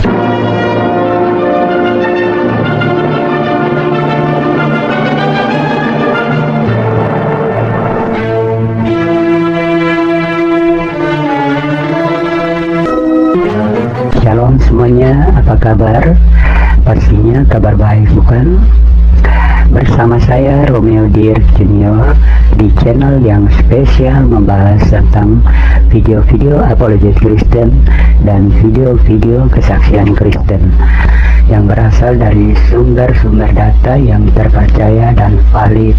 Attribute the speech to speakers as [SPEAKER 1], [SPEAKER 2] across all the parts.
[SPEAKER 1] Shalom semuanya, apa kabar? Pastinya kabar baik, bukan? Bersama saya Romeo Dirk Junior di channel yang spesial membahas tentang video-video apologet Kristen dan video-video kesaksian Kristen yang berasal dari sumber-sumber data yang terpercaya dan valid.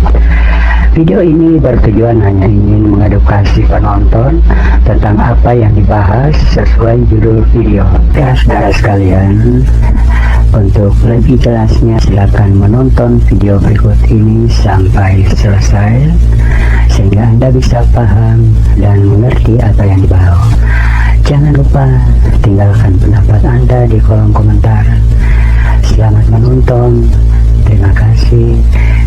[SPEAKER 1] Video ini bertujuan hanya ingin mengedukasi penonton tentang apa yang dibahas sesuai judul video. Ya, saudara sekalian, untuk lebih jelasnya silakan menonton video berikut ini sampai selesai sehingga Anda bisa paham dan mengerti apa yang dibahas. Jangan lupa tinggalkan pendapat Anda di kolom komentar. Selamat menonton. Terima kasih.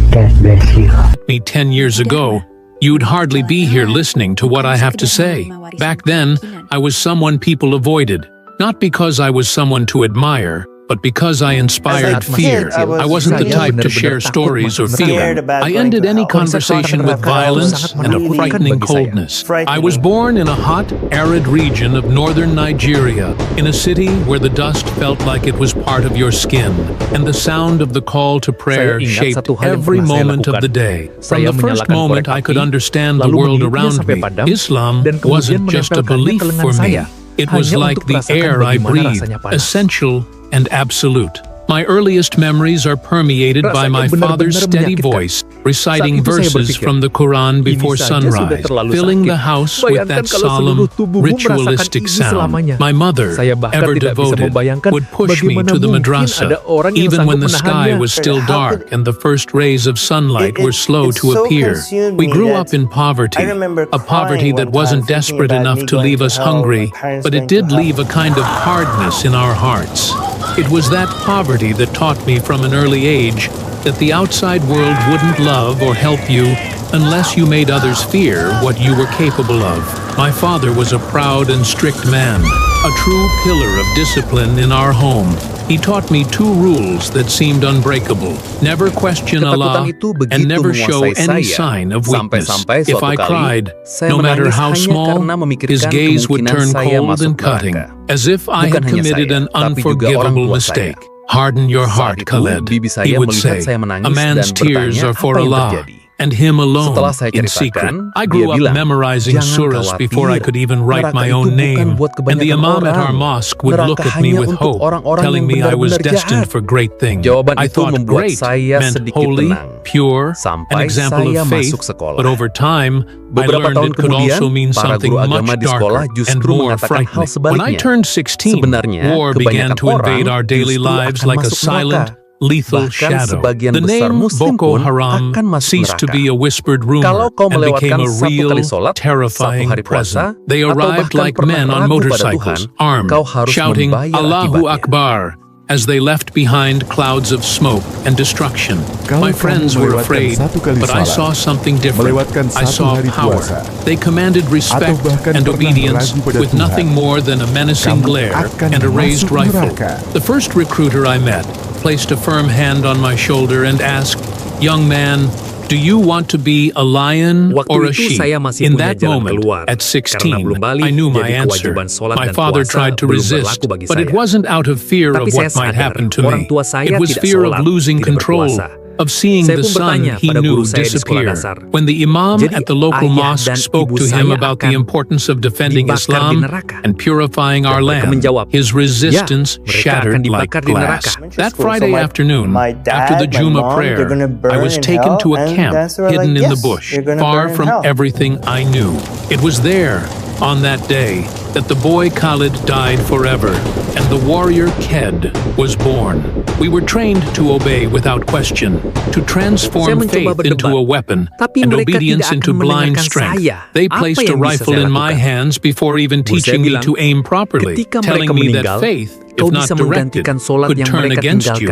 [SPEAKER 1] God bless you.
[SPEAKER 2] Me 10 years ago, you'd hardly be here listening to what I have to say. Back then, I was someone people avoided, not because I was someone to admire, but because I inspired fear. I wasn't the type to share stories or feelings. I ended any conversation with violence and a frightening coldness. I was born in a hot, arid region of northern Nigeria, in a city where the dust felt like it was part of your skin, and the sound of the call to prayer shaped every moment of the day. From the first moment I could understand the world around me, Islam wasn't just a belief for me. It was like the air I breathed, essential and absolute. My earliest memories are permeated by my father's steady voice, reciting verses from the Quran before sunrise, filling the house with that solemn, ritualistic sound. My mother, ever devoted, would push me to the madrasah, even when the sky was still dark and the first rays of sunlight were slow to appear. We grew up in poverty, a poverty that wasn't desperate enough to leave us hungry, but it did leave a kind of hardness in our hearts. It was that poverty that taught me from an early age that the outside world wouldn't love or help you unless you made others fear what you were capable of. My father was a proud and strict man, a true pillar of discipline in our home. He taught me two rules that seemed unbreakable: never question Allah and never show any sign of weakness. If I cried, no matter how small, his gaze would turn cold and cutting, as if I had committed an unforgivable mistake. Harden your heart, Khaled, he would say. A man's tears are for Allah and him alone in secret. I grew up memorizing surahs before I could even write my own name, and the imam at our mosque would look at me with hope, telling me I was destined for great things. I thought great meant holy, pure, an example of faith, but over time, I learned it could also mean something much darker and more frightening. When I turned 16, war began to invade our daily lives like a silent, lethal shadow. The name Boko Haram ceased to be a whispered rumor and became a real, terrifying presence. They arrived like men on motorcycles, armed, shouting Allahu Akbar, as they left behind clouds of smoke and destruction. My friends were afraid, but I saw something different. I saw power. They commanded respect and obedience with nothing more than a menacing glare and a raised rifle. The first recruiter I met placed a firm hand on my shoulder and asked, "Young man, do you want to be a lion or a sheep?" In that moment, at 16, I knew my answer. My father tried to resist, but it wasn't out of fear of what might happen to me. It was fear of losing control, of seeing the son he knew disappear. When the imam at the local mosque spoke to him about the importance of defending Islam and purifying our land, his resistance shattered like glass. That Friday afternoon, after the Juma prayer, I was taken to a camp hidden in the bush, far from everything I knew. It was there, on that day, that the boy Khalid died forever, and the warrior Khed was born. We were trained to obey without question, to transform faith into a weapon, and obedience into blind strength. They placed a rifle in my hands before even teaching me to aim properly, telling me that faith, if not directed, could turn against you.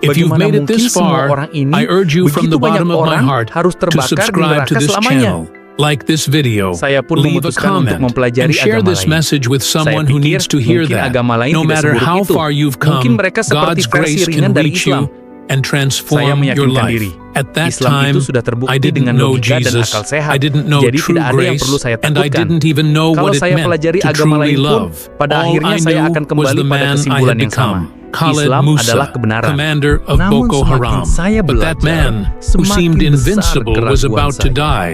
[SPEAKER 2] If you've
[SPEAKER 3] Bagaimana
[SPEAKER 2] made it
[SPEAKER 3] mungkin
[SPEAKER 2] this
[SPEAKER 3] semua
[SPEAKER 2] far,
[SPEAKER 3] orang ini,
[SPEAKER 2] I urge you from
[SPEAKER 3] begitu
[SPEAKER 2] the bottom
[SPEAKER 3] banyak
[SPEAKER 2] of my
[SPEAKER 3] orang
[SPEAKER 2] heart
[SPEAKER 3] harus
[SPEAKER 2] to
[SPEAKER 3] terbakar di
[SPEAKER 2] subscribe to
[SPEAKER 3] neraka
[SPEAKER 2] this
[SPEAKER 3] selamanya.
[SPEAKER 2] channel, like this video,
[SPEAKER 3] Saya pun
[SPEAKER 2] leave a
[SPEAKER 3] memutuskan untuk
[SPEAKER 2] comment,
[SPEAKER 3] mempelajari
[SPEAKER 2] and share
[SPEAKER 3] agama
[SPEAKER 2] this
[SPEAKER 3] lain.
[SPEAKER 2] message with someone
[SPEAKER 3] Saya
[SPEAKER 2] who
[SPEAKER 3] pikir
[SPEAKER 2] needs to hear
[SPEAKER 3] mungkin
[SPEAKER 2] that.
[SPEAKER 3] agama lain
[SPEAKER 2] No
[SPEAKER 3] tidak
[SPEAKER 2] matter
[SPEAKER 3] seburuk
[SPEAKER 2] how
[SPEAKER 3] itu.
[SPEAKER 2] far you've
[SPEAKER 3] Mungkin
[SPEAKER 2] come,
[SPEAKER 3] mereka seperti
[SPEAKER 2] God's
[SPEAKER 3] versi
[SPEAKER 2] grace
[SPEAKER 3] ringan
[SPEAKER 2] can
[SPEAKER 3] dari
[SPEAKER 2] reach
[SPEAKER 3] Islam.
[SPEAKER 2] you and
[SPEAKER 3] Saya
[SPEAKER 2] transform your
[SPEAKER 3] meyakinkan
[SPEAKER 2] life.
[SPEAKER 3] diri,
[SPEAKER 2] At that
[SPEAKER 3] Islam
[SPEAKER 2] time,
[SPEAKER 3] itu sudah terbukti
[SPEAKER 2] I didn't
[SPEAKER 3] dengan
[SPEAKER 2] know
[SPEAKER 3] logika dan
[SPEAKER 2] Jesus,
[SPEAKER 3] akal sehat.
[SPEAKER 2] I didn't know
[SPEAKER 3] Jadi
[SPEAKER 2] true
[SPEAKER 3] tidak ada yang
[SPEAKER 2] grace,
[SPEAKER 3] perlu saya
[SPEAKER 2] and I
[SPEAKER 3] takutkan.
[SPEAKER 2] didn't even know
[SPEAKER 3] Kalau
[SPEAKER 2] what it
[SPEAKER 3] saya
[SPEAKER 2] meant
[SPEAKER 3] pelajari
[SPEAKER 2] to
[SPEAKER 3] agama
[SPEAKER 2] truly
[SPEAKER 3] lain pun,
[SPEAKER 2] love.
[SPEAKER 3] pada
[SPEAKER 2] All
[SPEAKER 3] akhirnya
[SPEAKER 2] I
[SPEAKER 3] saya
[SPEAKER 2] knew
[SPEAKER 3] akan
[SPEAKER 2] was
[SPEAKER 3] kembali
[SPEAKER 2] the
[SPEAKER 3] pada
[SPEAKER 2] man I
[SPEAKER 3] kesimpulan
[SPEAKER 2] had
[SPEAKER 3] yang sama.
[SPEAKER 2] become. Khaled
[SPEAKER 3] Islam
[SPEAKER 2] Musa,
[SPEAKER 3] adalah kebenaran.
[SPEAKER 2] commander of
[SPEAKER 3] Namun
[SPEAKER 2] Boko
[SPEAKER 3] semakin
[SPEAKER 2] Haram.
[SPEAKER 3] saya
[SPEAKER 2] But that
[SPEAKER 3] belajar,
[SPEAKER 2] man, who
[SPEAKER 3] semakin
[SPEAKER 2] seemed
[SPEAKER 3] besar
[SPEAKER 2] invincible, was
[SPEAKER 3] keraguan
[SPEAKER 2] about to
[SPEAKER 3] saya.
[SPEAKER 2] die.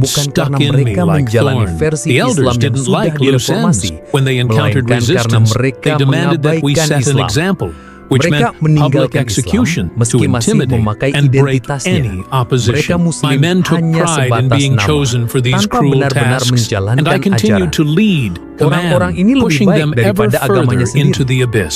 [SPEAKER 2] words
[SPEAKER 3] bukan
[SPEAKER 2] stuck
[SPEAKER 3] karena
[SPEAKER 2] in me
[SPEAKER 3] mereka
[SPEAKER 2] like
[SPEAKER 3] menjalani
[SPEAKER 2] thorn.
[SPEAKER 3] versi
[SPEAKER 2] The elders
[SPEAKER 3] Islam yang
[SPEAKER 2] didn't
[SPEAKER 3] sudah
[SPEAKER 2] like loose ends.
[SPEAKER 3] direformasi,
[SPEAKER 2] When they encountered
[SPEAKER 3] melainkan karena
[SPEAKER 2] resistance,
[SPEAKER 3] mereka
[SPEAKER 2] they demanded that we
[SPEAKER 3] mengabaikan
[SPEAKER 2] set an
[SPEAKER 3] Islam.
[SPEAKER 2] example, which
[SPEAKER 3] Mereka
[SPEAKER 2] meant public
[SPEAKER 3] meninggalkan
[SPEAKER 2] execution
[SPEAKER 3] Islam meski
[SPEAKER 2] to
[SPEAKER 3] masih
[SPEAKER 2] intimidate
[SPEAKER 3] memakai
[SPEAKER 2] and break
[SPEAKER 3] identitasnya.
[SPEAKER 2] any opposition.
[SPEAKER 3] Mereka Muslim
[SPEAKER 2] My men took
[SPEAKER 3] hanya
[SPEAKER 2] pride in
[SPEAKER 3] sebatas
[SPEAKER 2] being
[SPEAKER 3] nama,
[SPEAKER 2] chosen for these
[SPEAKER 3] tanpa
[SPEAKER 2] cruel
[SPEAKER 3] benar-benar
[SPEAKER 2] tasks, and I
[SPEAKER 3] menjalankan
[SPEAKER 2] continued
[SPEAKER 3] ajaran.
[SPEAKER 2] to lead,
[SPEAKER 3] Orang-orang
[SPEAKER 2] command,
[SPEAKER 3] ini lebih
[SPEAKER 2] pushing
[SPEAKER 3] baik
[SPEAKER 2] them ever
[SPEAKER 3] daripada agamanya
[SPEAKER 2] further into
[SPEAKER 3] sendiri.
[SPEAKER 2] the abyss.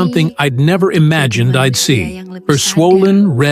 [SPEAKER 2] something I'd never imagined I'd see. Her swollen, red